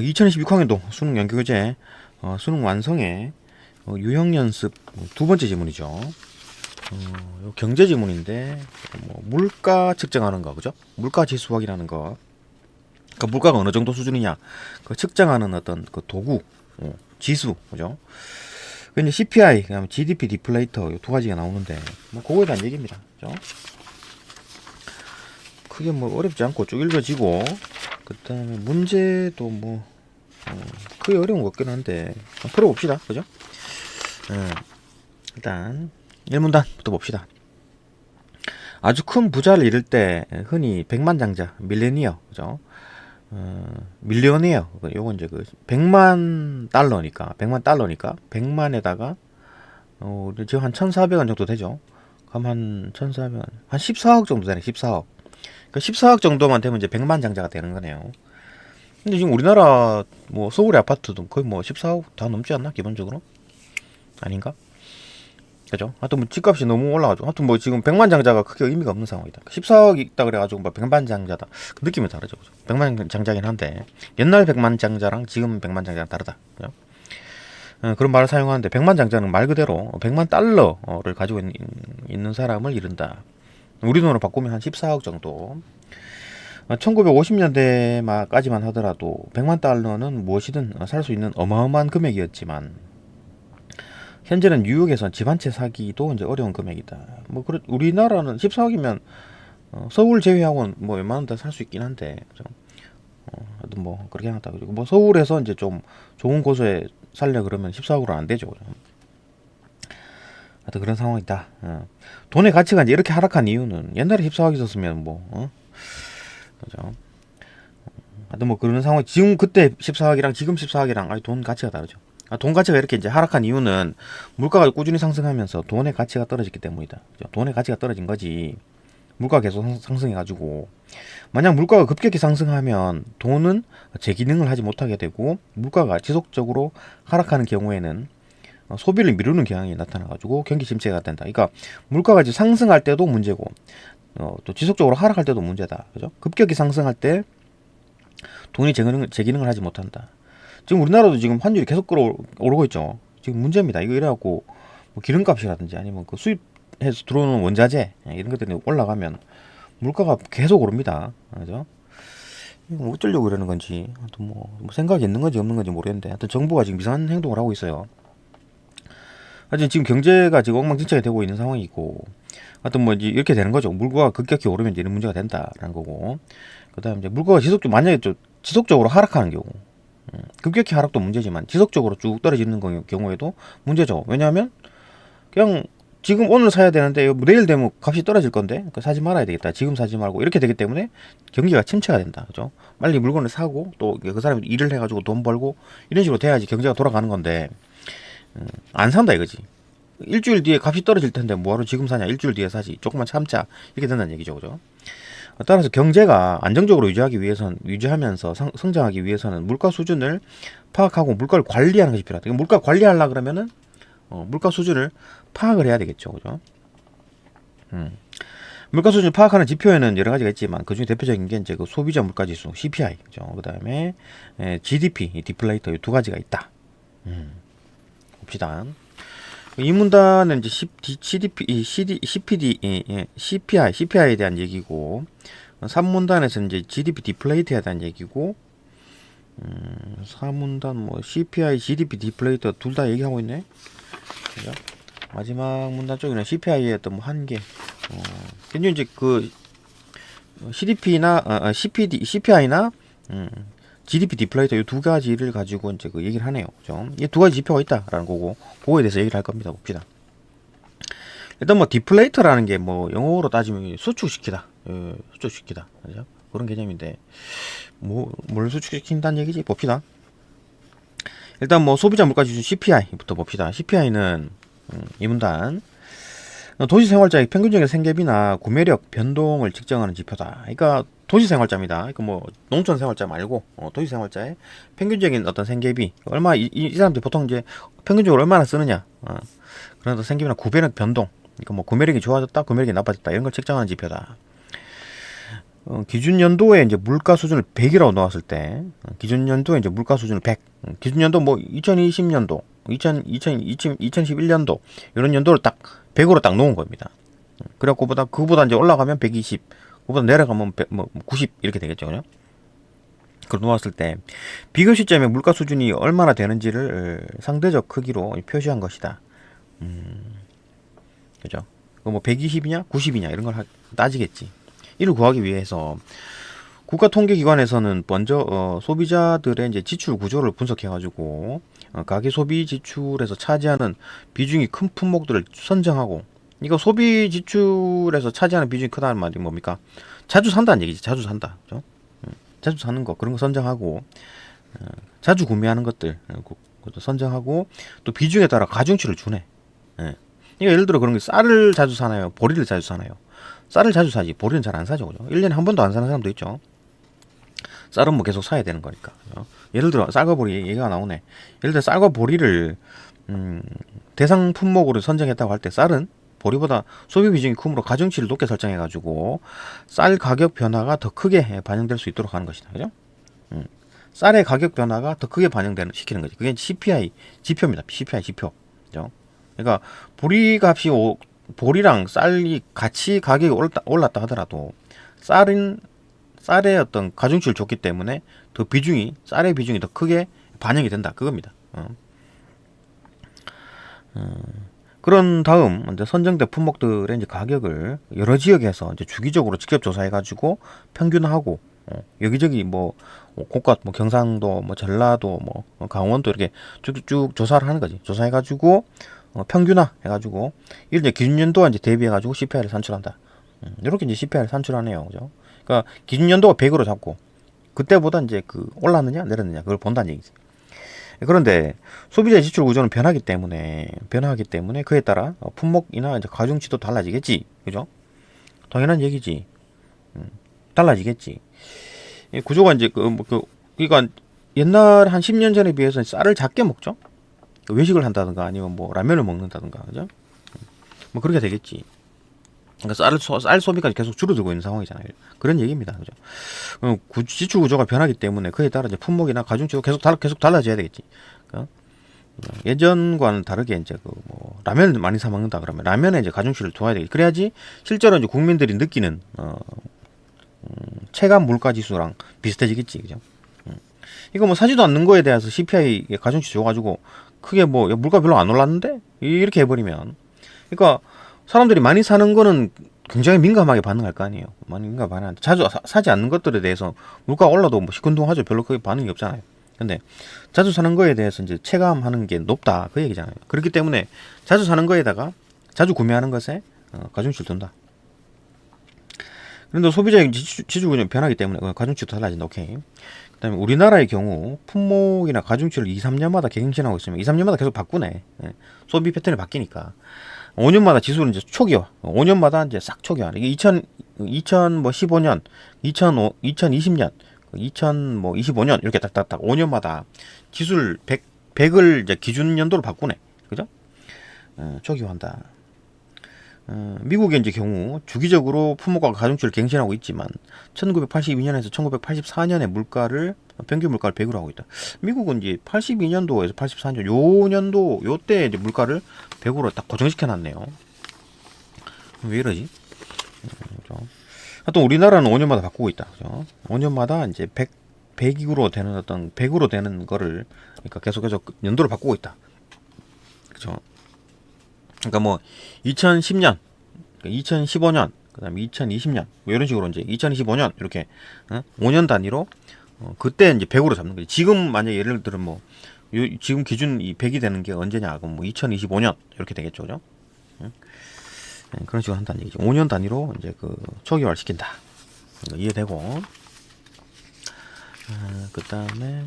2020 6학년도 수능 연계교재 수능 완성의 유형 연습 두 번째 지문이죠. 경제 지문인데 물가 측정하는 거, 그죠? 물가 지수 확인하는 거. 그러니까 물가가 어느 정도 수준이냐, 그 측정하는 어떤 그 도구, 지수, 그죠? 그 이제 CPI, 그다음에 GDP 디플레이터 이 두 가지가 나오는데 그거에 대한 얘기입니다, 그죠? 크게 어렵지 않고 쭉 읽어지고, 그다음에 문제도 크게 어려운 것 같긴 한데 풀어봅시다, 그죠? 일단 1문단부터 봅시다. 아주 큰 부자를 이룰 때 흔히 백만장자, 밀레니어, 그죠? 밀리오니어, 요건 이제 그 100만 달러니까 100만에다가 지금 한 1,400원 정도 되죠. 그럼 한 1,400원, 한 14억 정도 되네. 14억. 그러니까 14억 정도만 되면 이제 100만장자가 되는 거네요. 근데 지금 우리나라 서울의 아파트도 거의 14억 다 넘지 않나? 기본적으로? 아닌가? 그죠? 하여튼 집값이 너무 올라가지고, 하여튼 지금 100만장자가 크게 의미가 없는 상황이다. 14억이 있다 그래가지고 100만장자다. 그 느낌이 다르죠, 그죠? 100만장자긴 한데 옛날 100만장자랑 지금 100만장자랑 다르다, 그죠? 그런 말을 사용하는데 100만장자는 말 그대로 100만 달러를 가지고 있는 사람을 이른다. 우리 돈으로 바꾸면 한 14억 정도. 1950년대까지만 하더라도 100만 달러는 무엇이든 살 수 있는 어마어마한 금액이었지만, 현재는 뉴욕에서 집 한 채 사기도 이제 어려운 금액이다. 우리나라는 14억이면 서울 제외하고는 웬만한 데 살 수 있긴 한데, 그죠? 하여튼 그렇게 하다. 그리고 서울에서 이제 좀 좋은 곳에 살려 그러면 14억으로 안 되죠, 그죠? 하여튼 그런 상황이다. 돈의 가치가 이제 이렇게 하락한 이유는 옛날에 14억 있었으면 그죠? 하여튼 그런 상황. 지금 그때 14억이랑 지금 14억이랑 아니 돈 가치가 다르죠. 돈 가치가 이렇게 이제 하락한 이유는 물가가 꾸준히 상승하면서 돈의 가치가 떨어졌기 때문이다, 그죠? 돈의 가치가 떨어진 거지. 물가가 계속 상승해가지고, 만약 물가가 급격히 상승하면 돈은 제 기능을 하지 못하게 되고, 물가가 지속적으로 하락하는 경우에는 소비를 미루는 경향이 나타나가지고 경기 침체가 된다. 그러니까 물가가 이제 상승할 때도 문제고, 또 지속적으로 하락할 때도 문제다, 그죠? 급격히 상승할 때 돈이 제 기능을 하지 못한다. 지금 우리나라도 지금 환율이 계속 오르고 있죠. 지금 문제입니다. 이거 이래갖고 기름값이라든지 아니면 그 수입해서 들어오는 원자재 이런 것들이 올라가면 물가가 계속 오릅니다, 그죠? 이거 어쩌려고 이러는 건지, 하여튼 생각이 있는 건지 없는 건지 모르겠는데, 하여튼 정부가 지금 이상한 행동을 하고 있어요. 하여튼 지금 경제가 지금 엉망진창이 되고 있는 상황이고, 하여튼 이제 이렇게 되는 거죠. 물가가 급격히 오르면 이제 이런 문제가 된다라는 거고, 그다음 이제 물가가 만약에 지속적으로 하락하는 경우, 급격히 하락도 문제지만 지속적으로 쭉 떨어지는 경우에도 문제죠. 왜냐하면 그냥 지금 오늘 사야 되는데 내일 되면 값이 떨어질 건데 사지 말아야 되겠다. 지금 사지 말고 이렇게 되기 때문에 경기가 침체가 된다, 그죠? 빨리 물건을 사고 또 그 사람이 일을 해가지고 돈 벌고 이런 식으로 돼야지 경제가 돌아가는 건데, 안 산다 이거지. 일주일 뒤에 값이 떨어질 텐데 뭐하러 지금 사냐, 일주일 뒤에 사지, 조금만 참자, 이렇게 된다는 얘기죠, 그죠? 따라서 경제가 안정적으로 유지하면서 성장하기 위해서는 물가 수준을 파악하고 물가를 관리하는 것이 필요하다. 물가 관리하려 그러면은 물가 수준을 파악을 해야 되겠죠, 그죠? 물가 수준을 파악하는 지표에는 여러 가지가 있지만 그 중에 대표적인 게 이제 그 소비자 물가 지수 CPI, 그죠? 그다음에 GDP 디플레이터 이 두 가지가 있다. 봅시다. 이 문단은 이제 CPI에 대한 얘기고, 3문단에서 이제 GDP 디플레이터에 대한 얘기고, 4문단 CPI, GDP 디플레이터 둘 다 얘기하고 있네. 그죠? 마지막 문단 쪽에는 CPI의 어떤 한계. 근데 이제 그 CPI나 GDP 디플레이터 이 두 가지를 가지고 이제 그 얘기를 하네요, 그죠? 이 두 가지 지표가 있다라는 거고, 그거에 대해서 얘기를 할 겁니다. 봅시다. 일단 디플레이터라는 게 영어로 따지면 수축시키다, 수축시키다, 그죠? 그런 개념인데 뭘 수축시킨다는 얘기지? 봅시다. 일단 소비자 물가지수 CPI부터 봅시다. CPI는 이 문단 도시 생활자의 평균적인 생계비나 구매력 변동을 측정하는 지표다. 그러니까 도시 생활자입니다. 그러니까 농촌 생활자 말고 도시 생활자의 평균적인 어떤 생계비, 얼마 이 사람들이 보통 이제 평균적으로 얼마나 쓰느냐, 그런 어떤 생계비나 구매력 변동, 그러니까 구매력이 좋아졌다, 구매력이 나빠졌다, 이런 걸 측정하는 지표다. 기준 연도에 이제 물가 수준을 100이라고 넣었을 때, 기준 연도에 이제 물가 수준을 100, 기준 연도 뭐 2020년도, 2011년도 이런 연도를 딱 100으로 딱 놓은 겁니다. 그래갖고 그보다 이제 올라가면 120, 그보다 내려가면 100, 뭐 90 이렇게 되겠죠, 그죠? 그걸 놓았을 때 비교 시점에 물가 수준이 얼마나 되는지를 상대적 크기로 표시한 것이다. 그죠? 뭐 120이냐, 90이냐 이런 걸 따지겠지. 이를 구하기 위해서 국가통계기관에서는 먼저 소비자들의 이제 지출 구조를 분석해가지고 가계 소비 지출에서 차지하는 비중이 큰 품목들을 선정하고, 이거 소비 지출에서 차지하는 비중이 크다는 말이 뭡니까? 자주 산다는 얘기지. 자주 산다. 그죠? 자주 사는 거 그런 거 선정하고, 자주 구매하는 것들 그것도 선정하고, 또 비중에 따라 가중치를 주네. 예. 그러니까 예를 들어 그런 게 쌀을 자주 사나요? 보리를 자주 사나요? 쌀을 자주 사지 보리는 잘 안 사죠. 그죠? 1년에 한 번도 안 사는 사람도 있죠. 쌀은 뭐 계속 사야 되는 거니까. 그죠? 예를 들어 쌀과 보리 얘기가 나오네. 예를 들어 쌀과 보리를 대상 품목으로 선정했다고 할 때 쌀은 보리보다 소비 비중이 크므로 가중치를 높게 설정해가지고 쌀 가격 변화가 더 크게 반영될 수 있도록 하는 것이다. 그죠? 쌀의 가격 변화가 더 크게 시키는 거지. 그게 CPI 지표입니다. CPI 지표. 그죠? 그러니까 보리랑 쌀이 같이 가격이 올랐다 하더라도 쌀의 어떤 가중치를 줬기 때문에 쌀의 비중이 더 크게 반영이 된다. 그겁니다. 그런 다음 이제 선정된 품목들의 이제 가격을 여러 지역에서 이제 주기적으로 직접 조사해가지고 평균하고, 여기저기 뭐 고가 뭐 경상도 뭐 전라도 뭐 강원도 이렇게 쭉쭉 조사를 하는 거지. 조사해가지고 평균화 해가지고 이를 이제 기준 연도와 이제 대비해가지고 CPI를 산출한다. 이렇게 이제 CPI를 산출하네요. 그죠? 그러니까 기준 연도가 100으로 잡고 그때보다 이제 올랐느냐 내렸느냐 그걸 본다는 얘기지. 그런데 소비자의 지출 구조는 변하기 때문에 그에 따라 품목이나 이제 가중치도 달라지겠지. 그죠? 당연한 얘기지. 달라지겠지. 이 구조가 이제 그러니까 옛날 한 10년 전에 비해서 쌀을 작게 먹죠. 외식을 한다든가 아니면 뭐 라면을 먹는다든가, 그죠? 뭐 그렇게 되겠지. 그러니까 쌀 소비가 계속 줄어들고 있는 상황이잖아요. 그런 얘기입니다, 그죠? 지출 구조가 변하기 때문에 그에 따라 이제 품목이나 가중치도 계속 달라져야 되겠지. 그러니까 예전과는 다르게 이제 뭐 라면을 많이 사 먹는다 그러면 라면에 이제 가중치를 둬야 되겠지. 그래야지 실제로 이제 국민들이 느끼는 체감 물가 지수랑 비슷해지겠지, 그죠? 이거 뭐 사지도 않는 거에 대해서 CPI 가중치 줘가지고 크게 뭐 물가 별로 안 올랐는데 이렇게 해버리면, 그러니까 사람들이 많이 사는 거는 굉장히 민감하게 반응할 거 아니에요. 많이 민감하게 반응하는데 자주 사지 않는 것들에 대해서 물가가 올라도 뭐 시큰둥하죠. 별로 크게 반응이 없잖아요. 근데 자주 사는 거에 대해서 이제 체감하는 게 높다 그 얘기잖아요. 그렇기 때문에 자주 사는 거에다가 자주 구매하는 것에 가중치를 둔다. 그런데 소비자의 지출 구조는 변하기 때문에 가중치도 달라진다. 오케이. 그다음에 우리나라의 경우 품목이나 가중치를 2, 3년마다 갱신하고 있으면 2, 3년마다 계속 바꾸네. 소비 패턴이 바뀌니까 5년마다 지수는 이제 초기화, 5년마다 이제 싹 초기화. 이게 2015년, 2020년, 2025년 이렇게 딱딱딱 5년마다 지수를 100을 이제 기준 연도로 바꾸네. 그죠? 초기화한다. 미국의 이제 경우 주기적으로 품목과 가중치를 갱신하고 있지만 1982년에서 1984년의 평균 물가를 100으로 하고 있다. 미국은 이제 82년도에서 84년 요때 이제 물가를 100으로 딱 고정시켜 놨네요. 왜 이러지? 또 우리나라는 5년마다 바꾸고 있다. 그죠? 5년마다 이제 100으로 되는 거를 그러니까 계속해서 연도를 바꾸고 있다. 그죠? 그러니까 뭐 2010년, 2015년, 그다음에 2020년 뭐 이런 식으로 이제 2025년 이렇게 5년 단위로 그때 이제 100으로 잡는 거지. 지금 만약 예를 들어 뭐 지금 기준 이 100이 되는 게 언제냐? 그럼 뭐 2025년 이렇게 되겠죠, 그죠? 그런 식으로 한다는 얘기죠. 5년 단위로 이제 초기화를 시킨다. 이해되고. 그다음에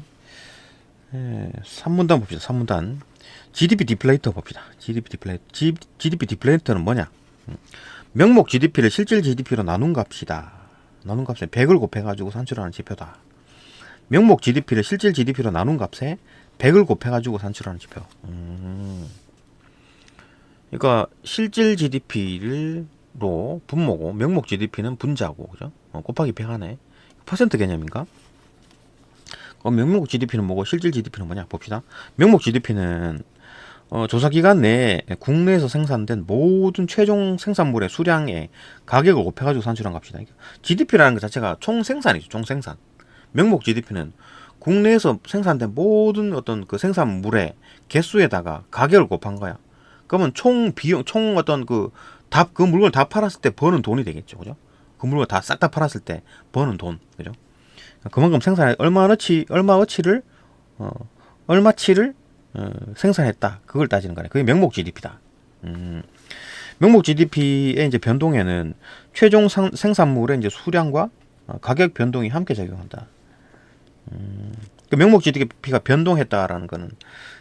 3문단 봅시다. 3문단. GDP 디플레이터 봅시다. GDP 디플레이터는 뭐냐? 명목 GDP를 실질 GDP로 나눈 값이다. 나눈 값에 100을 곱해가지고 산출하는 지표다. 명목 GDP를 실질 GDP로 나눈 값에 100을 곱해가지고 산출하는 지표. 그러니까 실질 GDP를 분모고 명목 GDP는 분자고 그죠? 곱하기 100 하네. 퍼센트 개념인가? 그럼 명목 GDP는 뭐고 실질 GDP는 뭐냐 봅시다. 명목 GDP는 조사 기간 내에 국내에서 생산된 모든 최종 생산물의 수량의 가격을 곱해가지고 산출한 값이다. GDP라는 것 자체가 총생산이죠. 총생산. 명목 GDP는 국내에서 생산된 모든 어떤 그 생산물의 개수에다가 가격을 곱한 거야. 그러면 총 비용, 총 어떤 그 물건을 다 팔았을 때 버는 돈이 되겠죠. 그죠? 그 물건 다 싹 다 팔았을 때 버는 돈. 그죠? 그만큼 생산에 얼마치를 생산했다. 그걸 따지는 거네. 그게 명목 GDP다. 명목 GDP의 이제 변동에는 최종 생산물의 이제 수량과 가격 변동이 함께 작용한다. 그 명목 GDP가 변동했다라는 거는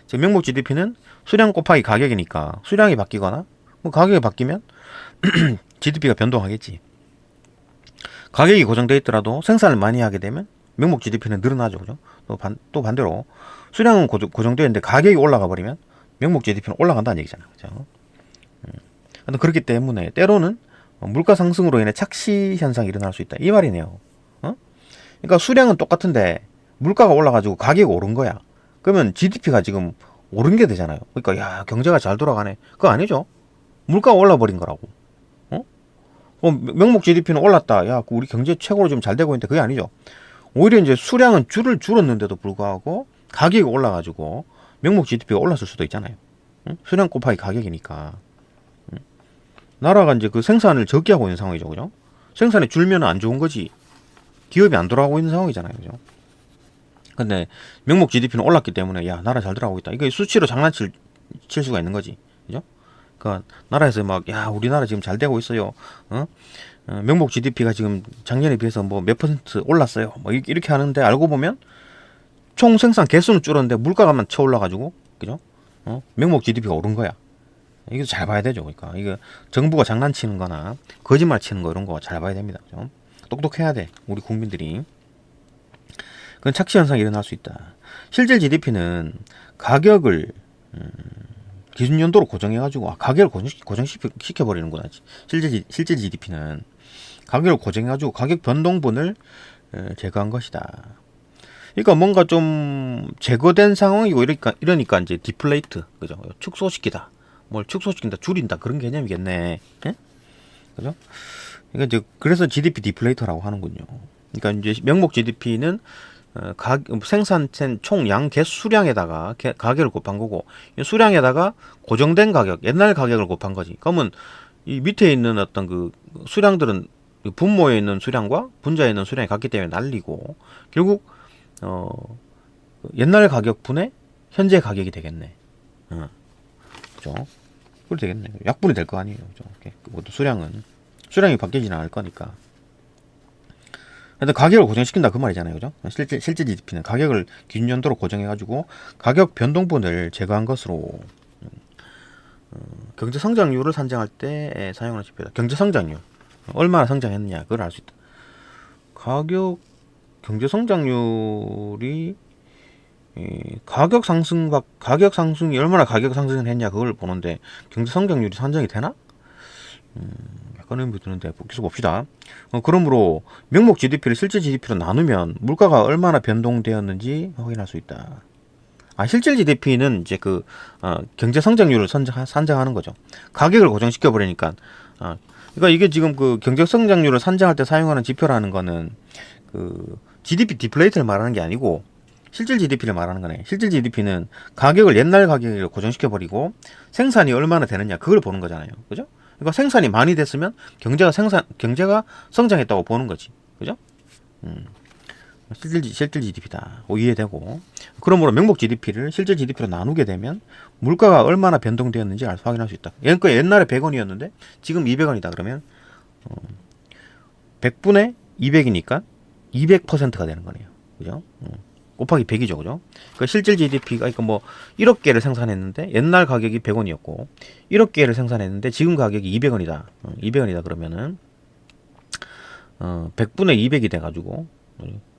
즉 명목 GDP는 수량 곱하기 가격이니까 수량이 바뀌거나 뭐 가격이 바뀌면 GDP가 변동하겠지. 가격이 고정되어 있더라도 생산을 많이 하게 되면 명목 GDP는 늘어나죠. 그죠? 또 반대로 수량은 고정되어 있는데 가격이 올라가 버리면 명목 GDP는 올라간다는 얘기잖아요. 그죠? 그렇기 때문에 때로는 물가 상승으로 인해 착시 현상이 일어날 수 있다. 이 말이네요. 그러니까 수량은 똑같은데 물가가 올라가지고 가격이 오른 거야. 그러면 GDP가 지금 오른 게 되잖아요. 그러니까 야 경제가 잘 돌아가네. 그거 아니죠. 물가가 올라버린 거라고. 명목 GDP는 올랐다. 야 우리 경제 최고로 좀 잘 되고 있는데 그게 아니죠. 오히려 이제 수량은 줄었는데도 불구하고 가격이 올라가지고 명목 GDP가 올랐을 수도 있잖아요. 수량 곱하기 가격이니까. 나라가 이제 그 생산을 적게 하고 있는 상황이죠. 그죠? 생산이 줄면 안 좋은 거지. 기업이 안 돌아가고 있는 상황이잖아요. 그죠? 근데 명목 GDP는 올랐기 때문에 야 나라 잘 돌아가고 있다. 이거 수치로 장난칠 수가 있는 거지. 그죠? 그러니까 나라에서 막 야 우리나라 지금 잘 되고 있어요. 명목 GDP가 지금 작년에 비해서 뭐 몇 퍼센트 올랐어요. 뭐 이렇게 하는데 알고 보면 총 생산 개수는 줄었는데 물가가만 쳐 올라가지고 그죠? 명목 GDP가 오른 거야. 이거 잘 봐야 되죠. 그러니까 이거 정부가 장난치는 거나 거짓말 치는 거 이런 거 잘 봐야 됩니다. 그죠? 똑똑해야 돼. 우리 국민들이. 그건 착시 현상이 일어날 수 있다. 실질 GDP는 가격을 기준 연도로 고정해가지고 가격을 고정시켜버리는구나. 실질 GDP는 가격을 고정해가지고 가격 변동분을 제거한 것이다. 그러니까 뭔가 좀 제거된 상황이고 이러니까 이제 디플레이트, 그죠? 축소시키다, 뭘 축소시킨다, 줄인다 그런 개념이겠네. 예? 그죠? 그러니까 이제 그래서 GDP 디플레이터라고 하는군요. 그러니까 이제 명목 GDP는 생산된 총 양 개수량에다가 가격을 곱한 거고 수량에다가 고정된 가격, 옛날 가격을 곱한 거지. 그러면 이 밑에 있는 어떤 그 수량들은 분모에 있는 수량과 분자에 있는 수량이 같기 때문에 날리고 결국 옛날 가격 분의 현재 가격이 되겠네. 그죠? 그렇게 되겠네. 약분이 될 거 아니에요. 그죠? 그것도 수량이 바뀌지는 않을 거니까. 근데 가격을 고정시킨다 그 말이잖아요. 그죠? 실제 GDP는 가격을 기준 연도로 고정해가지고 가격 변동분을 제거한 것으로 경제 성장률을 산정할 때 사용하는 지표다. 경제 성장률. 얼마나 성장했느냐 그걸 알 수 있다. 경제 성장률이 가격 상승이 얼마나 가격 상승을 했냐 그걸 보는데 경제 성장률이 산정이 되나? 약간 의미 드는데 계속 봅시다. 그러므로 명목 GDP를 실질 GDP로 나누면 물가가 얼마나 변동되었는지 확인할 수 있다. 실질 GDP는 이제 경제 성장률을 산정하는 거죠. 가격을 고정시켜 버리니까. 그러니까 이게 지금 그 경제 성장률을 산정할 때 사용하는 지표라는 거는 그 GDP 디플레이트를 말하는 게 아니고 실질 GDP를 말하는 거네. 실질 GDP는 가격을 옛날 가격으로 고정시켜 버리고 생산이 얼마나 되느냐 그걸 보는 거잖아요. 그죠? 그러니까 생산이 많이 됐으면 경제가 성장했다고 보는 거지. 그죠? 실질 GDP다. 이해되고. 그러므로 명목 GDP를 실질 GDP로 나누게 되면 물가가 얼마나 변동되었는지 확인할 수 있다. 그러니까 옛날에 100원이었는데 지금 200원이다. 그러면 100분의 200이니까 200%가 되는 거네요. 그죠? 곱하기 100이죠. 그죠? 그러니까 실질 GDP가 그러니까 뭐 1억 개를 생산했는데 옛날 가격이 100원이었고 1억 개를 생산했는데 지금 가격이 200원이다. 200원이다 그러면은 100분의 200이 돼 가지고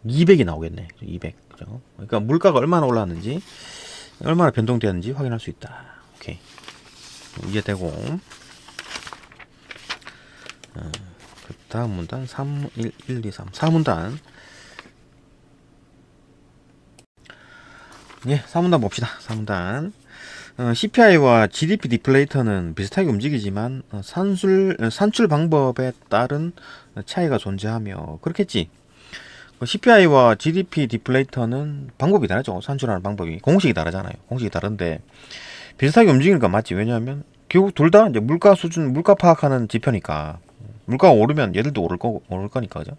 200이 나오겠네. 200. 그죠? 그러니까 물가가 얼마나 올랐는지 얼마나 변동되었는지 확인할 수 있다. 오케이. 이해되고. 그 다음 문단 3, 1, 2, 3. 4문단. 예, 4문단 봅시다. 4문단. CPI와 GDP 디플레이터는 비슷하게 움직이지만 산출 방법에 따른 차이가 존재하며 그렇겠지. CPI와 GDP 디플레이터는 방법이 다르죠. 산출하는 방법이 공식이 다르잖아요. 공식이 다른데 비슷하게 움직이는 건 맞지. 왜냐하면 결국 둘 다 이제 물가 수준, 물가 파악하는 지표니까 물가가 오르면 얘들도 오를 거니까 그죠?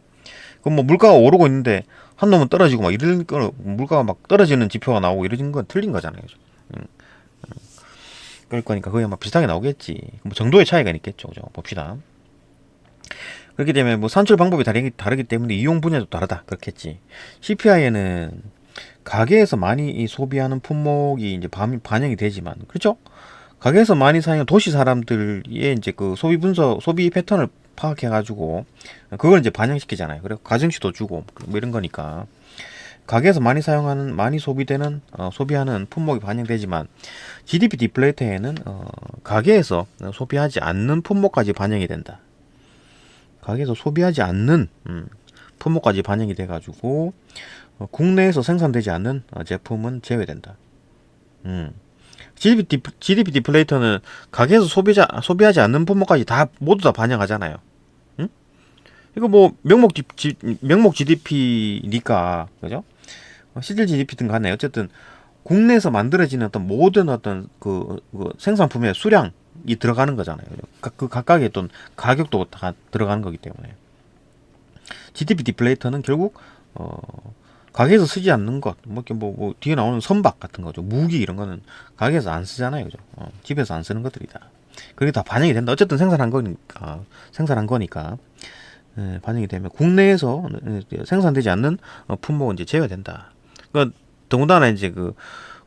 그럼 뭐 물가가 오르고 있는데 한 놈은 떨어지고 막 이런 거 물가가 막 떨어지는 지표가 나오고 이러는 건 틀린 거잖아요. 그죠? 그럴 거니까 그게 막 비슷하게 나오겠지. 뭐 정도의 차이가 있겠죠. 그죠? 봅시다. 그렇기 때문에 뭐 산출 방법이 다르기 때문에 이용 분야도 다르다. 그렇겠지. CPI에는 가게에서 많이 소비하는 품목이 이제 반영이 되지만, 그렇죠? 가게에서 많이 사용하는 도시 사람들의 이제 그 소비 패턴을 파악해가지고, 그걸 이제 반영시키잖아요. 그래서 가중치도 주고, 뭐 이런 거니까. 가게에서 많이 소비하는 품목이 반영되지만, GDP 디플레이터에는, 가게에서 소비하지 않는 품목까지 반영이 된다. 가게에서 소비하지 않는, 품목까지 반영이 돼가지고, 국내에서 생산되지 않는 제품은 제외된다. GDP 디플레이터는 가게에서 소비하지 않는 품목까지 모두 다 반영하잖아요. 응? 이거 뭐 명목 GDP니까 그죠? 실질 GDP든 간에 어쨌든 국내에서 만들어지는 어떤 모든 어떤 그 생산품의 수량이 들어가는 거잖아요. 그 각각의 어떤 가격도 다 들어가는 거기 때문에 GDP 디플레이터는 결국 가게에서 쓰지 않는 것, 뭐 뒤에 나오는 선박 같은 거죠. 무기 이런 거는 가게에서 안 쓰잖아요, 그죠? 집에서 안 쓰는 것들이다. 그게 다 반영이 된다. 어쨌든 생산한 거니까 반영이 되면 국내에서 생산되지 않는 품목은 이제 제외된다. 그 더군다나 이제 그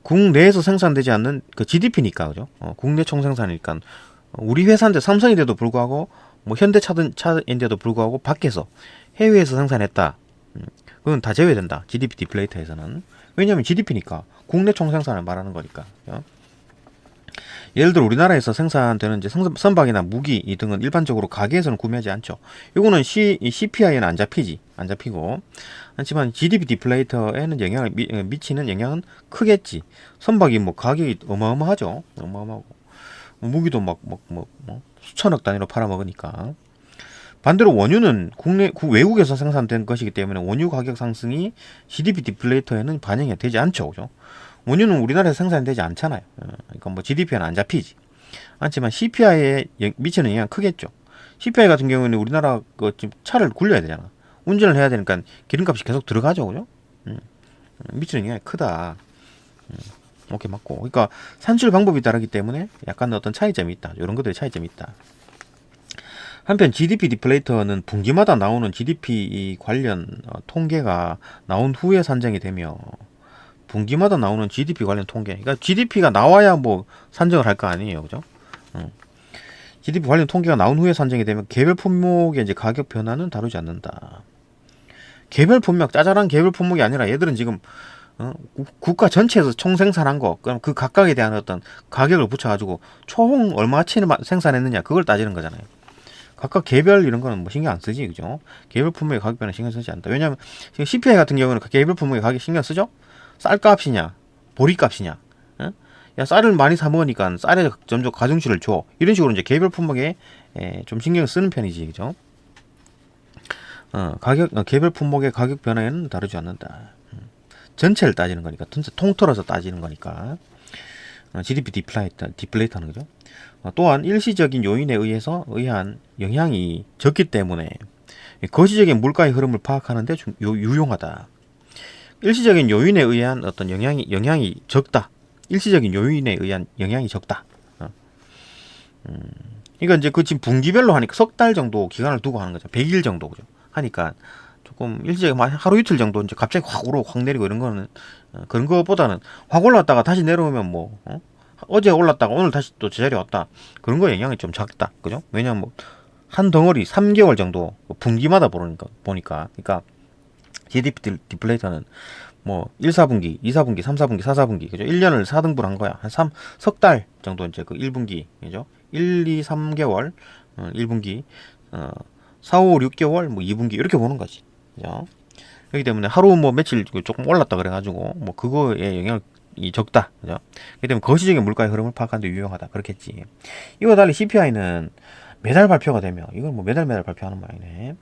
국내에서 생산되지 않는 그 GDP니까, 그죠? 국내 총생산이니까 우리 회사인데 삼성인데도 불구하고 뭐 현대차인데도 불구하고 밖에서 해외에서 생산했다. 그건 다 제외된다. GDP 디플레이터에서는. 왜냐하면 GDP니까 국내 총생산을 말하는 거니까. 예를 들어 우리나라에서 생산되는 이제 선박이나 무기 이 등은 일반적으로 가게에서는 구매하지 않죠. 이거는 CPI에는 안 잡히고. 하지만 GDP 디플레이터에는 영향을 미치는 영향은 크겠지. 선박이 뭐 가격이 어마어마하죠. 어마어마하고 무기도 뭐 수천억 단위로 팔아먹으니까. 반대로 원유는 외국에서 생산된 것이기 때문에 원유 가격 상승이 GDP 디플레이터에는 반영이 되지 않죠. 그죠? 원유는 우리나라에서 생산이 되지 않잖아요. 그러니까 뭐 GDP에는 안 잡히지. 않지만 CPI에 미치는 영향이 크겠죠. CPI 같은 경우는 우리나라 지금 차를 굴려야 되잖아. 운전을 해야 되니까 기름값이 계속 들어가죠. 그죠? 미치는 영향이 크다. 오케이, 맞고. 그러니까 산출 방법이 다르기 때문에 약간 어떤 차이점이 있다. 이런 것들의 차이점이 있다. 한편 GDP 디플레이터는 분기마다 나오는 GDP 관련 통계가 나온 후에 산정이 되며 분기마다 나오는 GDP 관련 통계, 그러니까 GDP가 나와야 뭐 산정을 할 거 아니에요, 그죠? GDP 관련 통계가 나온 후에 산정이 되면 개별 품목의 이제 가격 변화는 다루지 않는다. 개별 품목, 짜잘한 개별 품목이 아니라 얘들은 지금 국가 전체에서 총 생산한 거, 그럼 그 각각에 대한 어떤 가격을 붙여가지고 총 얼마치를 생산했느냐 그걸 따지는 거잖아요. 각각 개별 이런 거는 뭐 신경 안 쓰지, 그죠? 개별 품목의 가격 변화 신경 쓰지 않다. 왜냐하면 지금 CPI 같은 경우는 개별 품목의 가격 신경 쓰죠? 쌀값이냐, 보리값이냐, 야 쌀을 많이 사 먹으니까 쌀에 점점 가중치를 줘. 이런 식으로 이제 개별 품목에 좀 신경을 쓰는 편이지, 그죠? 개별 품목의 가격 변화에는 다루지 않는다. 전체를 따지는 거니까, 전체 통틀어서 따지는 거니까. GDP 디플레이터는 거죠. 또한 일시적인 요인에 의한 영향이 적기 때문에 거시적인 물가의 흐름을 파악하는데 유용하다. 일시적인 요인에 의한 어떤 영향이 적다. 일시적인 요인에 의한 영향이 적다. 그러니까 이제 그 지금 분기별로 하니까 석 달 정도 기간을 두고 하는 거죠. 100일 정도 그죠. 하니까 조금 일시적인 하루 이틀 정도 이제 갑자기 확 오르고 확 내리고 이런 거는 그런 거보다는 확 올랐다가 다시 내려오면 뭐 어제 올랐다가 오늘 다시 또 제자리 왔다. 그런 거 영향이 좀 작다. 그죠? 왜냐면 뭐 한 덩어리 3개월 정도 분기마다 보니까 그러니까 GDP 디플레이터는 뭐 1, 4분기, 2, 4분기, 3, 4분기, 4, 4분기 그죠? 1년을 4등분 한 거야. 한 석 달 정도 이제 그 1분기 그죠? 1, 2, 3개월 1분기 4, 5, 6개월 뭐 2분기 이렇게 보는 거지. 그죠? 그렇기 때문에 하루 뭐 며칠 조금 올랐다 그래가지고 뭐 그거에 영향이 적다. 그죠? 그렇기 때문에 거시적인 물가의 흐름을 파악하는 데 유용하다. 그렇겠지. 이와 달리 CPI는 매달 발표가 되며 이건 뭐 매달 발표하는 모양이네.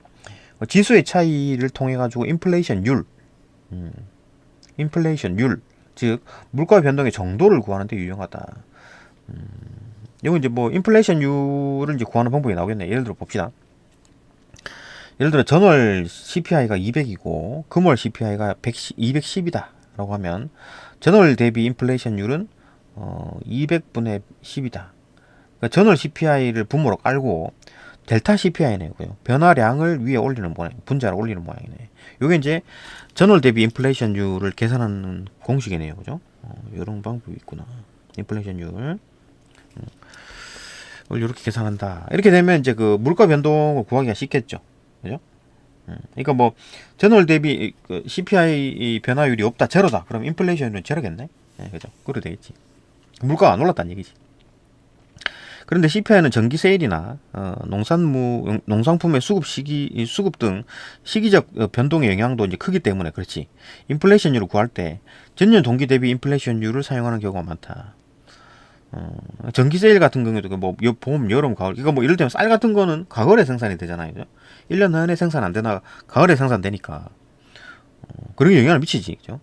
지수의 차이를 통해 가지고 인플레이션율, 인플레이션율, 즉 물가 변동의 정도를 구하는 데 유용하다. 이거 이제 뭐 인플레이션율을 이제 구하는 방법이 나오겠네. 예를 들어 봅시다. 예를 들어 전월 CPI가 200이고 금월 CPI가 210이다 라고 하면 전월 대비 인플레이션율은 200분의 10이다. 그러니까 전월 CPI를 분모로 깔고 델타 CPI네고요. 변화량을 위에 올리는 모양, 분자를 올리는 모양이네. 요게 이제 전월 대비 인플레이션율을 계산하는 공식이네요. 그죠? 이런 방법이 있구나. 인플레이션율. 이렇게 계산한다. 이렇게 되면 이제 그 물가 변동을 구하기가 쉽겠죠. 그죠? 그러니까 뭐 전월 대비 그 CPI 변화율이 없다, 제로다. 그럼 인플레이션은 제로겠네. 네, 그죠? 그래 되겠지. 물가가 안 올랐다는 얘기지. 그런데 CPI는 전기 세일이나 농산품의 수급 등 시기적 변동의 영향도 이제 크기 때문에 그렇지. 인플레이션율을 구할 때 전년 동기 대비 인플레이션율을 사용하는 경우가 많다. 전기 세일 같은 경우에도 뭐 봄, 여름, 가을 이거 뭐 이럴 때면 쌀 같은 거는 가을에 생산이 되잖아요. 그죠? 1년 내내 생산 안 되나 가을에 생산되니까 그런 게 영향을 미치지. 그죠?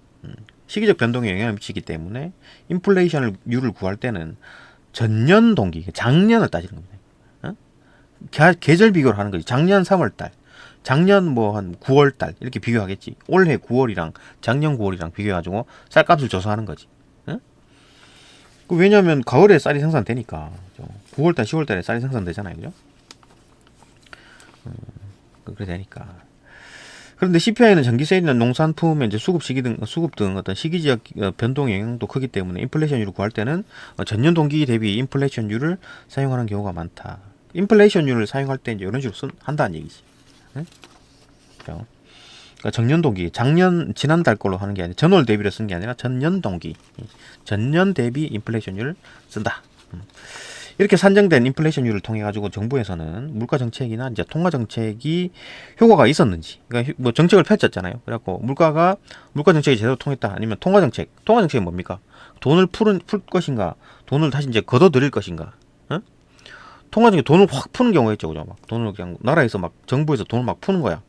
시기적 변동에 영향을 미치기 때문에 인플레이션율을 구할 때는 전년 동기, 작년을 따지는 겁니다. 계절 비교를 하는 거지. 작년 3월달, 작년 뭐 한 9월달 이렇게 비교하겠지. 올해 9월이랑 작년 9월이랑 비교해가지고 쌀값을 조사하는 거지. 왜냐하면 가을에 쌀이 생산되니까 9월달, 10월달에 쌀이 생산되잖아요, 그죠? 그렇게 되니까. 그런데 CPI는 전기세일이나 농산품의 이제 수급 등 어떤 시기적 변동 영향도 크기 때문에 인플레이션율을 구할 때는 전년 동기 대비 인플레이션율을 사용하는 경우가 많다. 인플레이션율을 사용할 때 이제 이런 식으로 한다는 얘기지. 응? 그러니까 전년 동기, 지난달 걸로 하는 게 아니라 전월 대비를 쓴 게 아니라 전년 동기, 전년 대비 인플레이션율을 쓴다. 이렇게 산정된 인플레이션율을 통해 가지고 정부에서는 물가 정책이나 이제 통화 정책이 효과가 있었는지, 그러니까 뭐 정책을 펼쳤잖아요. 그래갖고 물가 정책이 제대로 통했다, 아니면 통화 정책이 뭡니까? 돈을 풀 것인가, 돈을 다시 이제 걷어들일 것인가. 통화 정책 돈을 확 푸는 경우가 있죠, 그죠? 막 돈을 그냥 나라에서 막 정부에서 돈을 막 푸는 거야.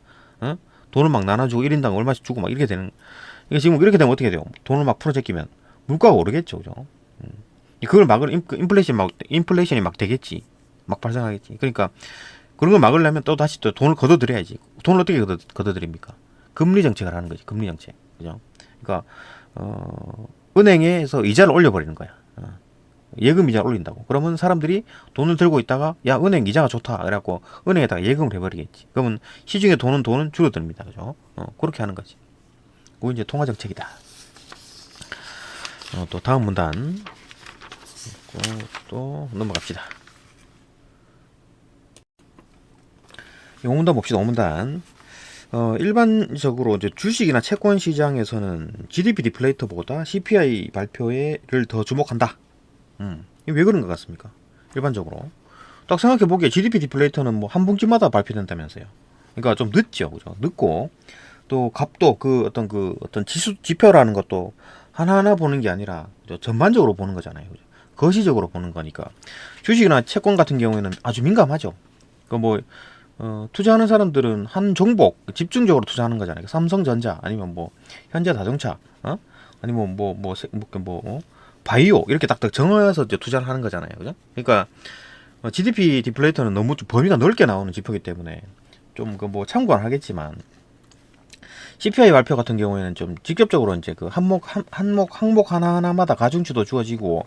돈을 막 나눠주고 1인당 얼마씩 주고 막 이렇게 되는. 이게 지금 이렇게 되면 어떻게 돼요? 돈을 막 풀어 제끼면 물가가 오르겠죠, 그죠? 그걸 막을 인플레이션이 막 되겠지, 막 발생하겠지. 그러니까 그런 걸 막으려면 또 다시 또 돈을 걷어들여야지. 돈을 어떻게 걷어들입니까? 금리 정책을 하는 거지, 금리 정책, 그죠? 그러니까 은행에서 이자를 올려버리는 거야. 예금 이자를 올린다고. 그러면 사람들이 돈을 들고 있다가 야, 은행 이자가 좋다 그래갖고 은행에다가 예금을 해버리겠지. 그러면 시중에 돈은 줄어듭니다, 그죠? 그렇게 하는 거지. 그거 이제 통화 정책이다. 또 다음 문단 또 넘어갑시다. 5문단 봅시다. 5문단. 일반적으로 이제 주식이나 채권 시장에서는 GDP 디플레이터보다 CPI 발표를 더 주목한다. 왜 그런 것 같습니까? 일반적으로. 딱 생각해 보기에 GDP 디플레이터는 뭐 한 분기마다 발표된다면서요. 그러니까 좀 늦죠, 그죠? 늦고 또 값도 어떤 지표라는 것도 하나하나 보는 게 아니라 전반적으로 보는 거잖아요, 그죠? 거시적으로 보는 거니까. 주식이나 채권 같은 경우에는 아주 민감하죠. 투자하는 사람들은 한 종목 집중적으로 투자하는 거잖아요. 삼성전자 아니면 뭐 현대자동차, 아니면 바이오 이렇게 딱딱 정해서 이제 투자를 하는 거잖아요, 그죠? 그러니까 GDP 디플레이터는 너무 좀 범위가 넓게 나오는 지표이기 때문에 좀 참고는 하겠지만, CPI 발표 같은 경우에는 좀 직접적으로 이제 그 항목 하나하나마다 가중치도 주어지고,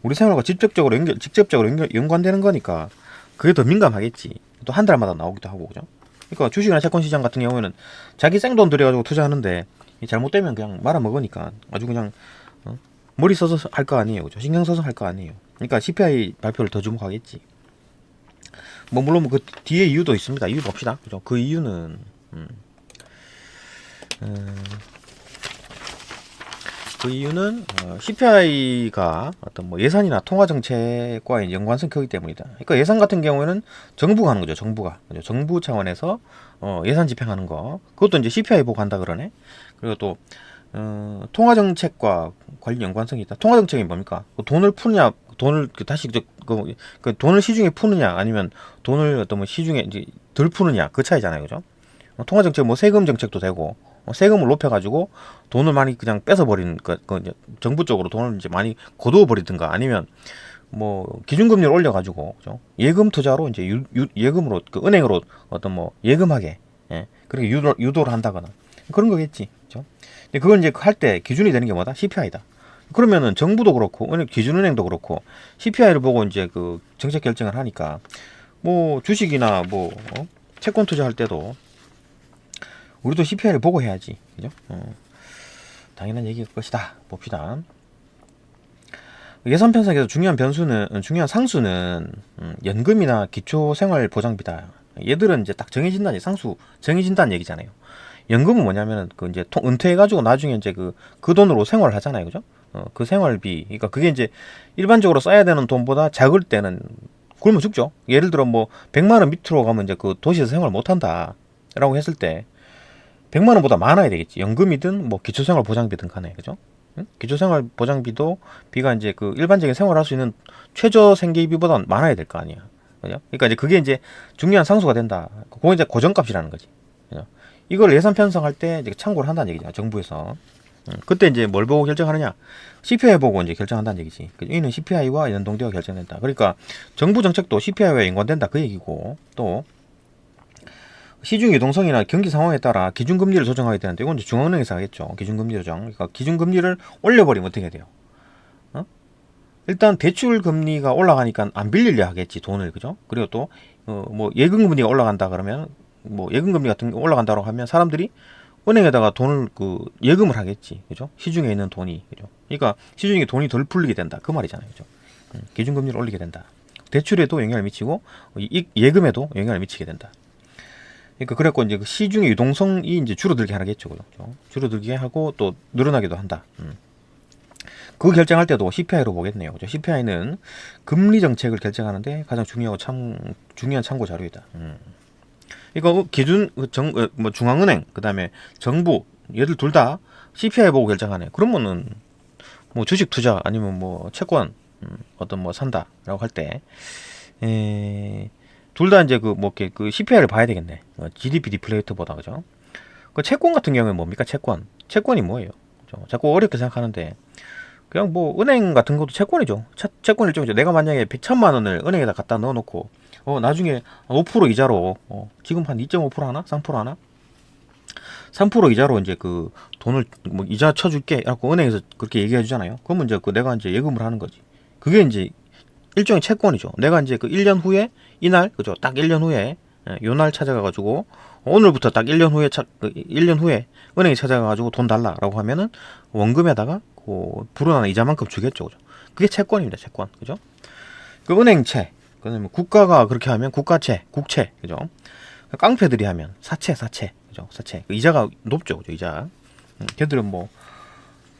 우리 생활과 직접적으로 연관되는 거니까 그게 더 민감하겠지. 또 한 달마다 나오기도 하고, 그죠? 그러니까 주식이나 채권 시장 같은 경우에는 자기 생돈 들여가지고 투자하는데 잘못되면 그냥 말아먹으니까 아주 그냥 머리 써서 할 거 아니에요, 그죠? 신경 써서 할 거 아니에요. 그러니까 CPI 발표를 더 주목하겠지. 뭐 물론 그 뒤에 이유도 있습니다. 이유 봅시다, 그죠? 그 이유는 그 이유는 CPI가 어떤 뭐 예산이나 통화 정책과의 연관성이 크기 때문이다. 그러니까 예산 같은 경우에는 정부가 하는 거죠. 정부가. 그죠? 정부 차원에서 예산 집행하는 거. 그것도 이제 CPI 보고 한다 그러네. 그리고 또 통화 정책과 관련 연관성이 있다. 통화 정책이 뭡니까? 돈을 푸느냐, 돈을 다시 그 돈을 시중에 푸느냐, 아니면 돈을 어떤 뭐 시중에 이제 덜 푸느냐, 그 차이잖아요, 그죠? 통화 정책 뭐 세금 정책도 되고, 세금을 높여가지고 돈을 많이 그냥 뺏어버리는 이제 정부 쪽으로 돈을 이제 많이 거두어버리든가, 아니면 뭐 기준금리를 올려가지고, 그죠? 예금 투자로 이제 예금으로 그 은행으로 어떤 뭐 예금하게, 예, 그렇게 유도를 한다거나 그런 거겠지, 그죠? 근데 그걸 이제 할 때 기준이 되는 게 뭐다? CPI다. 그러면은 정부도 그렇고 기준은행도 그렇고 CPI를 보고 이제 그 정책 결정을 하니까 뭐 주식이나 뭐 채권 투자할 때도 우리도 CPI를 보고 해야지, 그죠? 당연한 얘기일 것이다. 봅시다. 예산 편성에서 중요한 상수는 연금이나 기초생활보장비다. 얘들은 이제 딱 정해진다는 정해진다는 얘기잖아요. 연금은 뭐냐면은 그 이제 은퇴해가지고 나중에 이제 그 돈으로 생활을 하잖아요, 그죠? 그 생활비, 그러니까 그게 이제 일반적으로 써야 되는 돈보다 작을 때는 굶어 죽죠. 예를 들어 뭐 100만 원 밑으로 가면 이제 그 도시에서 생활 못 한다라고 했을 때 100만 원보다 많아야 되겠지. 연금이든 뭐 기초생활 보장비든 간에, 그죠? 응? 기초생활 보장비도 비가 이제 그 일반적인 생활할 수 있는 최저 생계비보다 많아야 될 거 아니야, 그죠? 그러니까 이제 그게 이제 중요한 상수가 된다. 그거 이제 고정값이라는 거지, 그죠? 이걸 예산 편성할 때 이제 참고를 한다는 얘기잖아, 정부에서. 그때 이제 뭘 보고 결정하느냐? CPI 보고 이제 결정한다는 얘기지. 이는 CPI와 연동되어 결정된다. 그러니까 정부 정책도 CPI와 연관된다, 그 얘기고, 또 시중 유동성이나 경기 상황에 따라 기준금리를 조정하게 되는데, 이건 이제 중앙은행에서 하겠죠. 기준금리 조정. 그러니까 기준금리를 올려버리면 어떻게 돼요? 일단 대출 금리가 올라가니까 안 빌리려 하겠지, 돈을, 그죠? 그리고 또 뭐 예금 금리가 올라간다 그러면, 뭐 예금 금리 같은 게 올라간다고 하면 사람들이 은행에다가 돈을 예금을 하겠지, 그죠? 시중에 있는 돈이, 그죠? 그러니까 시중에 돈이 덜 풀리게 된다, 그 말이잖아요, 그죠? 기준금리를 올리게 된다. 대출에도 영향을 미치고 예금에도 영향을 미치게 된다. 그러니까 그랬고 이제 그 시중의 유동성이 이제 줄어들게 하겠죠, 그죠? 줄어들게 하고 또 늘어나기도 한다. 그 결정할 때도 CPI로 보겠네요, 그죠? CPI는 금리 정책을 결정하는데 가장 중요한 참고 자료이다. 이거 기준 뭐 중앙은행, 그다음에 정부, 얘들 둘 다 CPI 보고 결정하네. 그러면은 뭐 주식 투자 아니면 뭐 채권 어떤 뭐 산다라고 할 때 둘 다 이제 그 CPI를 봐야 되겠네. GDP 디플레이터보다, 그죠? 그 채권 같은 경우는 뭡니까? 채권이 뭐예요? 그죠? 자꾸 어렵게 생각하는데 그냥 뭐 은행 같은 것도 채권이죠. 채권 일종이죠. 내가 만약에 100천만 원을 은행에다 갖다 넣어놓고 나중에 5% 이자로 지금 한 2.5% 하나? 3% 하나? 3% 이자로 이제 그 돈을 뭐 이자 쳐줄게 하고 은행에서 그렇게 얘기해 주잖아요. 그러면 이제 내가 이제 예금을 하는 거지. 그게 이제 일종의 채권이죠. 내가 이제 그 1년 후에 이날, 그죠? 딱 1년 후에 요날 찾아가가지고 오늘부터 딱 1년 후에 1년 후에 은행에 찾아가가지고 돈 달라라고 하면은 원금에다가 불어나는 이자만큼 주겠죠, 그죠? 그게 채권입니다, 채권, 그죠? 그 은행채, 그다음에 국가가 그렇게 하면 국가채, 국채, 그죠? 깡패들이 하면 사채, 그죠? 사채. 그 이자가 높죠, 그죠? 이자. 걔들은 뭐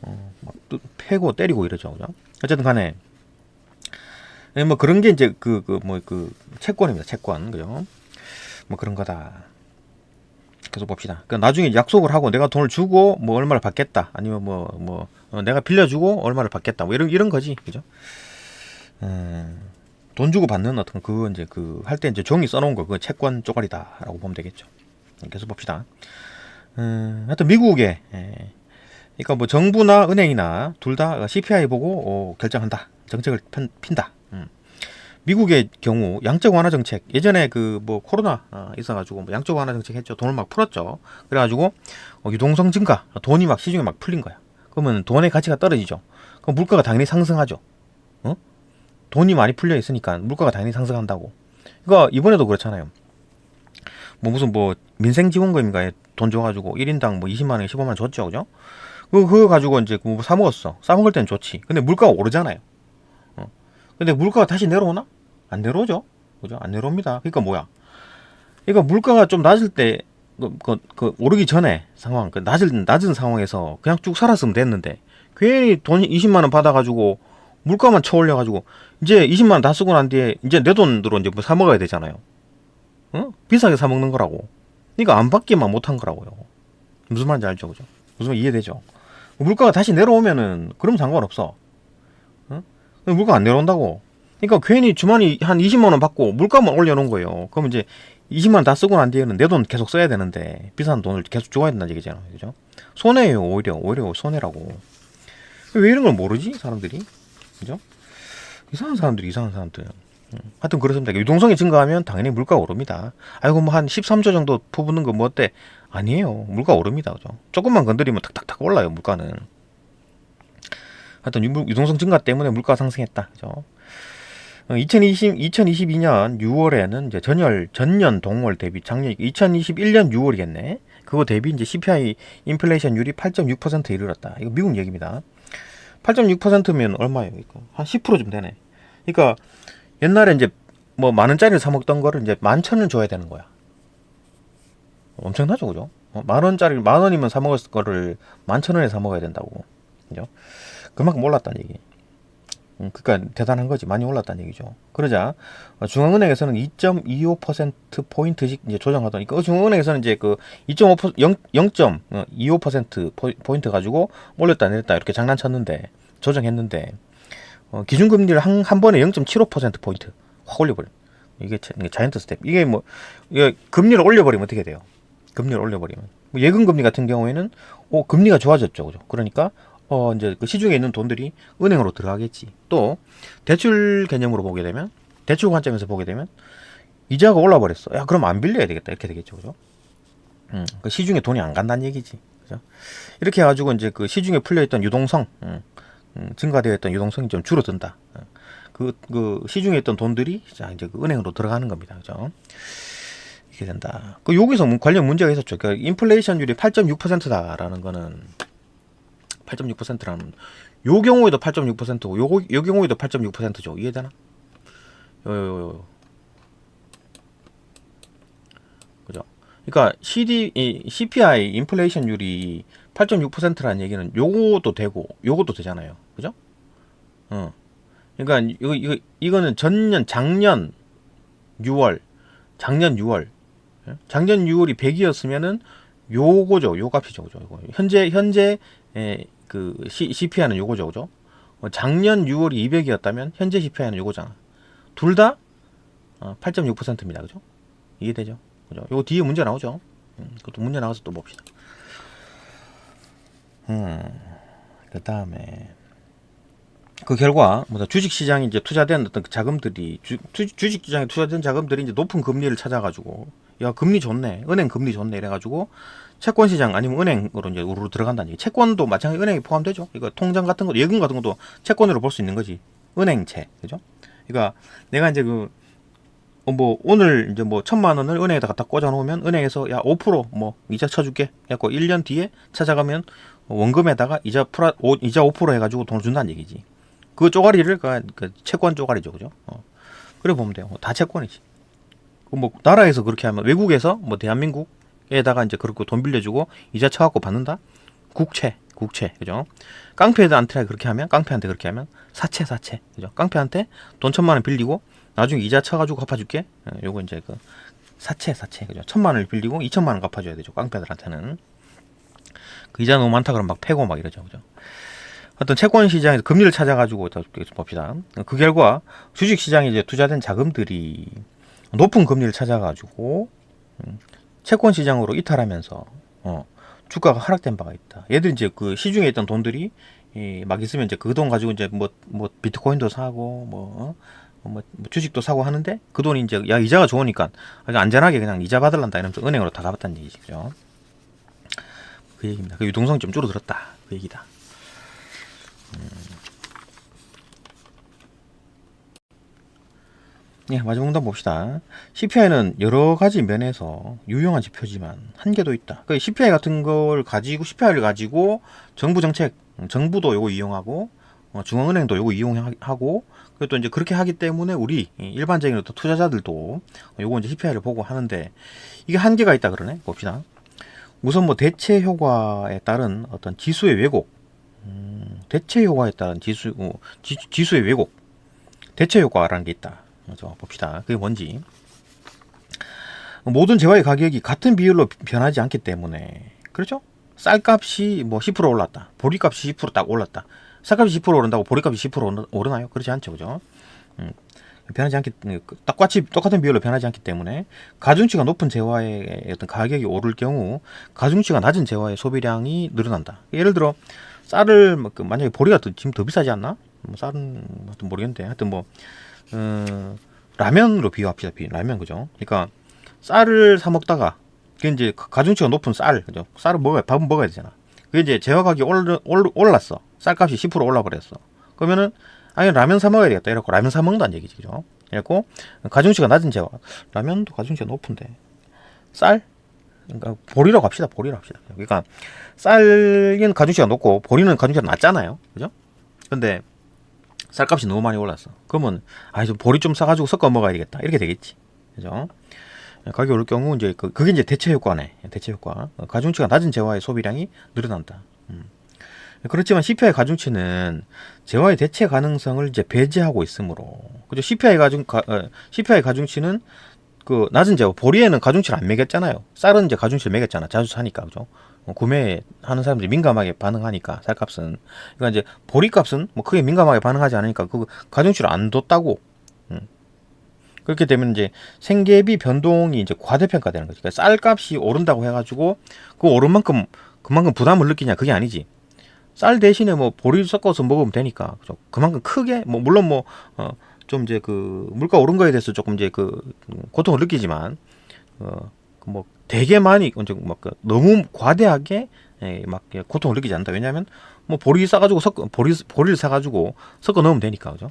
막 패고 때리고 이러죠, 그죠? 어쨌든 간에 뭐 그런 게 이제 채권입니다, 채권, 그죠? 뭐 그런 거다. 계속 봅시다. 그러니까 나중에 약속을 하고 내가 돈을 주고 뭐 얼마를 받겠다, 아니면 내가 빌려주고 얼마를 받겠다, 뭐 이런 거지, 그죠? 돈 주고 받는 어떤 그거 이제 할 때 이제 종이 써놓은 거, 그 채권 쪼가리다라고 보면 되겠죠. 계속 봅시다. 하여튼 미국에 그러니까 뭐 정부나 은행이나 둘 다 CPI 보고 결정한다, 정책을 핀다. 미국의 경우 양적 완화 정책, 예전에 뭐 코로나 있어가지고 뭐 양적 완화 정책 했죠. 돈을 막 풀었죠. 그래가지고 유동성 증가, 돈이 막 시중에 막 풀린 거야. 그러면 돈의 가치가 떨어지죠. 그럼 물가가 당연히 상승하죠. 돈이 많이 풀려 있으니까 물가가 당연히 상승한다고. 그러니까 이번에도 그렇잖아요. 무슨 민생지원금인가에 돈 줘가지고 1인당 뭐 20만 원, 15만 원 줬죠, 그죠? 그거 가지고 이제 사 먹었어. 싸 먹을 때는 좋지. 근데 물가가 오르잖아요. 근데 물가가 다시 내려오나? 안 내려오죠, 그죠? 안 내려옵니다. 그러니까 뭐야? 그러니까 물가가 좀 낮을 때, 오르기 전에 상황, 낮은 상황에서 그냥 쭉 살았으면 됐는데, 괜히 돈 20만 원 받아가지고 물가만 쳐올려가지고 이제 20만 원 다 쓰고 난 뒤에 이제 내 돈으로 이제 뭐 사 먹어야 되잖아요. 어? 비싸게 사 먹는 거라고. 그러니까 안 받기만 못한 거라고요. 무슨 말인지 알죠, 그죠? 무슨 말 이해되죠? 물가가 다시 내려오면은 그럼 상관없어. 어? 물가 안 내려온다고. 그러니까 괜히 주머니 한 20만 원 받고 물가만 올려놓은 거예요. 그럼 이제 20만 원 다 쓰고 난 뒤에는 내 돈 계속 써야 되는데 비싼 돈을 계속 줘야 된다는 얘기잖아요, 그죠? 손해예요, 오히려 손해라고. 왜 이런 걸 모르지, 사람들이? 그죠? 이상한 사람들. 하여튼 그렇습니다. 유동성이 증가하면 당연히 물가가 오릅니다. 아이고 뭐 한 13조 정도 퍼붓는 거 뭐 어때? 아니에요. 물가 오릅니다. 그죠? 조금만 건드리면 탁탁탁 올라요, 물가는. 하여튼 유동성 증가 때문에 물가가 상승했다. 그죠? 2022년 6월에는 이제 전년 동월 대비 작년 2021년 6월이겠네. 그거 대비 이제 CPI 인플레이션율이 8.6%에 이르렀다. 이거 미국 얘기입니다. 8.6%면 얼마예요? 이거 한 10%좀 되네. 그러니까 옛날에 이제 뭐 만 원짜리를 사 먹던 거를 이제 11,000원 줘야 되는 거야. 엄청나죠, 그죠? 만 원이면 사 먹었을 거를 11,000원에 사 먹어야 된다고. 그죠? 그만큼 올랐다는 얘기. 그러니까 대단한 거지. 많이 올랐다는 얘기죠. 그러자 중앙은행에서는 2.25% 포인트씩 이제 조정하더니 중앙은행에서는 이제 그 0.25% 포인트 가지고 올렸다 내렸다 이렇게 장난쳤는데 조정했는데 기준금리를 한 번에 0.75% 포인트 확 올려버려. 이게 자이언트 스텝. 이게 금리를 올려버리면 어떻게 돼요? 금리를 올려버리면 예금 금리 같은 경우에는 금리가 좋아졌죠, 그죠? 그러니까 이제 그 시중에 있는 돈들이 은행으로 들어가겠지. 또 대출 개념으로 보게 되면 대출 관점에서 보게 되면 이자가 올라 버렸어. 야, 그럼 안 빌려야 되겠다. 이렇게 되겠죠, 그죠? 그 시중에 돈이 안 간다는 얘기지, 그죠? 이렇게 해가지고 이제 그 시중에 풀려있던 유동성, 증가되어 있던 유동성이 좀 줄어든다. 그 시중에 있던 돈들이 이제 그 은행으로 들어가는 겁니다, 그죠? 이렇게 된다. 여기서 관련 문제가 있었죠. 그 인플레이션율이 8.6%다라는 거는 8.6%라는 요 경우에도 8.6%고 요 경우에도 8.6%죠. 이해되나? 그죠? 그러니까 CPI 인플레이션율이 8.6%라는 얘기는 요것도 되고 요것도 되잖아요. 그죠? 그러니까 이거는 작년 6월 작년 6월이 100이었으면은 요거죠. 요 값이죠. 그죠? 현재 그 CPI는 요거죠. 그죠? 작년 6월이 200이었다면 현재 CPI는 요거잖아. 둘 다 8.6%입니다. 그죠? 이해되죠? 그죠? 요거 뒤에 문제 나오죠? 그것도 문제 나와서 또 봅시다. 그 다음에 그 결과 주식시장에 이제 투자된 어떤 그 자금들이 주식시장에 투자된 자금들이 이제 높은 금리를 찾아가지고 야, 금리 좋네, 은행 금리 좋네 이래가지고 채권시장 아니면 은행으로 이제 우르르 들어간다는 얘기. 채권도 마찬가지 은행에 포함되죠. 이거 통장 같은 거, 예금 같은 것도 채권으로 볼 수 있는 거지. 은행채, 그죠? 그러니까 내가 이제 오늘 이제 1,000만 원을 은행에다 갖다 꽂아 놓으면 은행에서 야, 5% 이자 쳐줄게. 해갖고 1년 뒤에 찾아가면 원금에다가 이자 5% 해가지고 돈을 준다는 얘기지. 그 쪼가리를 그 채권 쪼가리죠, 그죠? 그래 보면 돼요. 다 채권이지. 나라에서 그렇게 하면 외국에서 대한민국에다가 이제 그렇게 돈 빌려주고 이자 쳐갖고 받는다. 국채, 그죠? 깡패한테 그렇게 하면 사채, 그죠? 깡패한테 돈 1,000만 원 빌리고 나중에 이자 쳐가지고 갚아줄게. 요거 이제 그 사채, 그죠? 1,000만 원을 빌리고 2,000만 원 갚아줘야 되죠. 깡패들한테는. 그 이자 너무 많다 그러면 막 패고 막 이러죠, 그죠? 어떤 채권 시장에서 금리를 찾아가지고 봅시다. 그 결과 주식 시장에 이제 투자된 자금들이 높은 금리를 찾아가지고 채권 시장으로 이탈하면서 주가가 하락된 바가 있다. 얘들 이제 그 시중에 있던 돈들이 막 있으면 이제 그 돈 가지고 이제 비트코인도 사고 주식도 사고 하는데 그 돈이 이제 야, 이자가 좋으니까 안전하게 그냥 이자 받을란다 이러면서 은행으로 다 가봤다는 얘기지, 그죠? 그 얘기입니다. 그 유동성이 좀 줄어들었다, 그 얘기다. 예, 마지막 문단 봅시다. CPI는 여러 가지 면에서 유용한 지표지만 한계도 있다. 그 CPI 같은 걸 가지고 CPI를 가지고 정부 정책, 정부도 요거 이용하고 중앙은행도 요거 이용하고 그리고 또 이제 그렇게 하기 때문에 우리 일반적인 어떤 투자자들도 요거 이제 CPI를 보고 하는데 이게 한계가 있다 그러네. 봅시다. 우선 대체 효과에 따른 어떤 지수의 왜곡, 대체 효과에 따른 지수의 왜곡, 대체 효과라는 게 있다. 그래서 봅시다. 그게 뭔지. 모든 재화의 가격이 같은 비율로 변하지 않기 때문에, 그렇죠? 쌀값이 뭐 10% 올랐다. 보리값이 10%딱 올랐다. 쌀값이 10% 오른다고 보리값이 10% 오르나요? 그렇지 않죠, 그죠? 변하지 않기, 똑같은 비율로 변하지 않기 때문에 가중치가 높은 재화의 어떤 가격이 오를 경우 가중치가 낮은 재화의 소비량이 늘어난다. 예를 들어 쌀을 만약에 보리가 지금 더 비싸지 않나? 뭐 쌀은 하여튼 모르겠는데 하여튼 뭐 라면으로 비유합시다. 라면, 그죠? 그러니까 쌀을 사 먹다가 그게 이제 가중치가 높은 쌀, 그죠? 쌀을 밥은 먹어야 되잖아. 그게 이제 재화 가격이 올랐어. 쌀값이 10% 올라버렸어. 그러면은 아니 라면 사 먹어야 되겠다 이러고 라면 사 먹는다는 얘기지, 그죠? 그래갖고 가중치가 낮은 재화, 라면도 가중치가 높은데 쌀, 그러니까 보리라고 합시다. 그러니까 쌀은 가중치가 높고 보리는 가중치가 낮잖아요, 그죠? 근데 쌀값이 너무 많이 올랐어. 그러면 좀 보리 좀 사가지고 섞어 먹어야 되겠다 이렇게 되겠지, 그죠? 가격이 오를 경우 이제 그게 이제 대체 효과네. 대체 효과. 가중치가 낮은 재화의 소비량이 늘어난다. 그렇지만 CPI 가중치는 재화의 대체 가능성을 이제 배제하고 있으므로, 그죠? CPI 가중치는 그 낮은 재화, 보리에는 가중치를 안 매겼잖아요. 쌀은 이제 가중치를 매겼잖아. 자주 사니까, 그죠? 구매하는 사람들이 민감하게 반응하니까 쌀값은. 그러니까 이제 보리값은 뭐 크게 민감하게 반응하지 않으니까 그 가중치를 안 뒀다고. 그렇게 되면 이제 생계비 변동이 이제 과대평가되는 거지. 그러니까 쌀값이 오른다고 해가지고 그 오른 만큼 그만큼 부담을 느끼냐, 그게 아니지. 쌀 대신에 뭐 보리 섞어서 먹으면 되니까, 그죠? 그만큼 크게 뭐 물론 뭐 좀 이제 그 물가 오른 거에 대해서 조금 이제 그 고통을 느끼지만 뭐 되게 많이 이제 막 너무 과대하게 막 고통을 느끼지 않는다. 왜냐하면 뭐 보리 싸가지고 보리를 사가지고 섞어 넣으면 되니까, 그죠?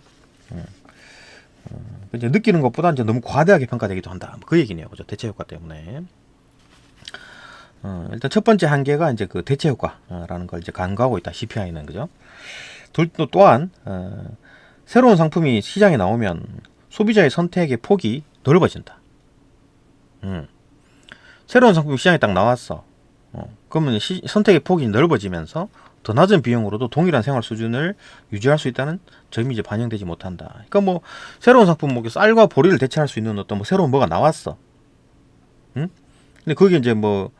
이제 느끼는 것보다 이제 너무 과대하게 평가되기도 한다. 그 얘기네요, 그죠? 대체 효과 때문에. 일단 첫 번째 한계가 이제 그 대체 효과라는 걸 이제 간과하고 있다. CPI는, 그죠? 또한 새로운 상품이 시장에 나오면 소비자의 선택의 폭이 넓어진다. 새로운 상품이 시장에 딱 나왔어. 그러면 선택의 폭이 넓어지면서 더 낮은 비용으로도 동일한 생활 수준을 유지할 수 있다는 점이 이제 반영되지 못한다. 그러니까 뭐 새로운 상품, 뭐 쌀과 보리를 대체할 수 있는 어떤 뭐 새로운 뭐가 나왔어. 근데 그게 이제 뭐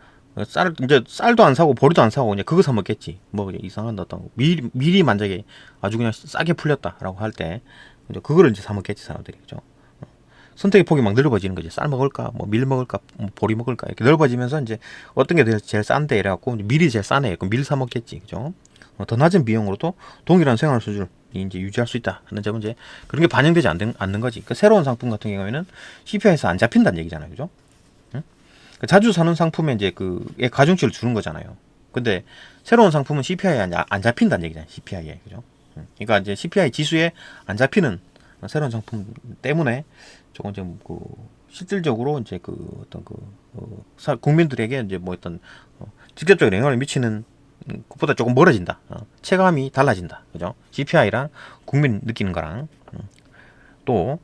쌀도 안 사고 보리도 안 사고 그냥 그거 사 먹겠지. 뭐 이상한 어떤 미리 만약에 아주 그냥 싸게 풀렸다라고 할 때 그거를 이제 사 먹겠지, 사람들이, 그죠? 선택의 폭이 막 넓어지는 거지. 쌀 먹을까, 뭐 밀 먹을까, 뭐 보리 먹을까, 이렇게 넓어지면서 이제 어떤 게 제일 싼데 이래갖고 밀이 제일 싸네. 그럼 밀 사 먹겠지, 그죠? 더 낮은 비용으로도 동일한 생활 수준을 이제 유지할 수 있다 하는 점은 이제 그런 게 반영되지 않는 거지. 그 새로운 상품 같은 경우에는 CPI에서 안 잡힌다는 얘기잖아요, 그죠? 자주 사는 상품에 이제 그에 가중치를 주는 거잖아요. 근데 새로운 상품은 CPI에 안 잡힌다는 얘기잖아요, CPI에, 그죠? 그러니까 이제 CPI 지수에 안 잡히는 새로운 상품 때문에 조금 좀 실질적으로 이제 어떤 국민들에게 이제 뭐 어떤 직접적인 영향을 미치는 것보다 조금 멀어진다. 체감이 달라진다, 그죠? CPI랑 국민 느끼는 거랑. 또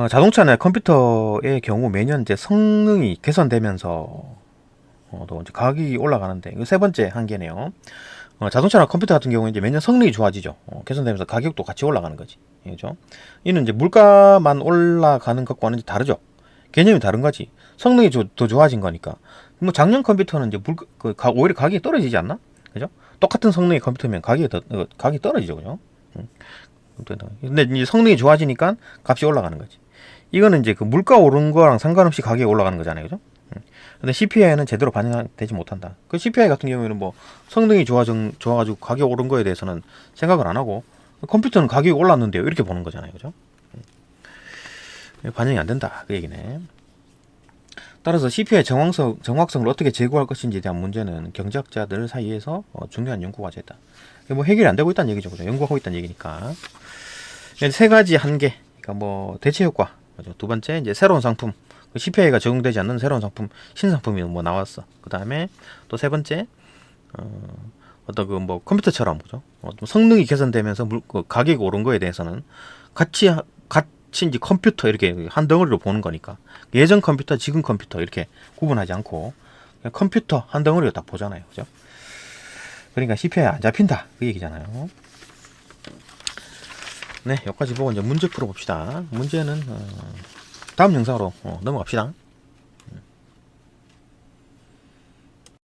자동차나 컴퓨터의 경우 매년 이제 성능이 개선되면서 또 이제 가격이 올라가는데, 이거 세 번째 한계네요. 자동차나 컴퓨터 같은 경우에 이제 매년 성능이 좋아지죠. 개선되면서 가격도 같이 올라가는 거지, 그죠? 이는 이제 물가만 올라가는 것과는 이제 다르죠. 개념이 다른 거지. 성능이 더 좋아진 거니까. 뭐 작년 컴퓨터는 이제 오히려 가격이 떨어지지 않나? 그죠? 똑같은 성능의 컴퓨터면 가격이 떨어지죠, 그죠? 근데 이제 성능이 좋아지니까 값이 올라가는 거지. 이거는 이제 그 물가 오른 거랑 상관없이 가격이 올라가는 거잖아요, 그죠? 근데 CPI는 제대로 반영되지 못한다. 그 CPI 같은 경우에는 뭐 성능이 좋아가지고 가격 오른 거에 대해서는 생각을 안 하고, 컴퓨터는 가격이 올랐는데요, 이렇게 보는 거잖아요, 그죠? 반영이 안 된다, 그 얘기네. 따라서 CPI 정확성을 어떻게 제고할 것인지에 대한 문제는 경제학자들 사이에서 중요한 연구 과제다. 뭐 해결이 안 되고 있다는 얘기죠, 그죠? 연구하고 있다는 얘기니까. 세 가지 한계, 그러니까 뭐 대체 효과, 그죠? 두 번째 이제 새로운 상품, CPI가 적용되지 않는 새로운 상품, 신상품이 뭐 나왔어. 그 다음에 또 세 번째, 어떤 뭐 컴퓨터처럼, 그죠? 성능이 개선되면서 가격이 오른 거에 대해서는 같이 이제 컴퓨터 이렇게 한 덩어리로 보는 거니까, 예전 컴퓨터, 지금 컴퓨터 이렇게 구분하지 않고 그냥 컴퓨터 한 덩어리로 딱 보잖아요, 그죠? 그러니까 CPI 안 잡힌다 그 얘기잖아요. 네, 여기까지 보고 이제 문제 풀어봅시다. 문제는 다음 영상으로 넘어갑시다.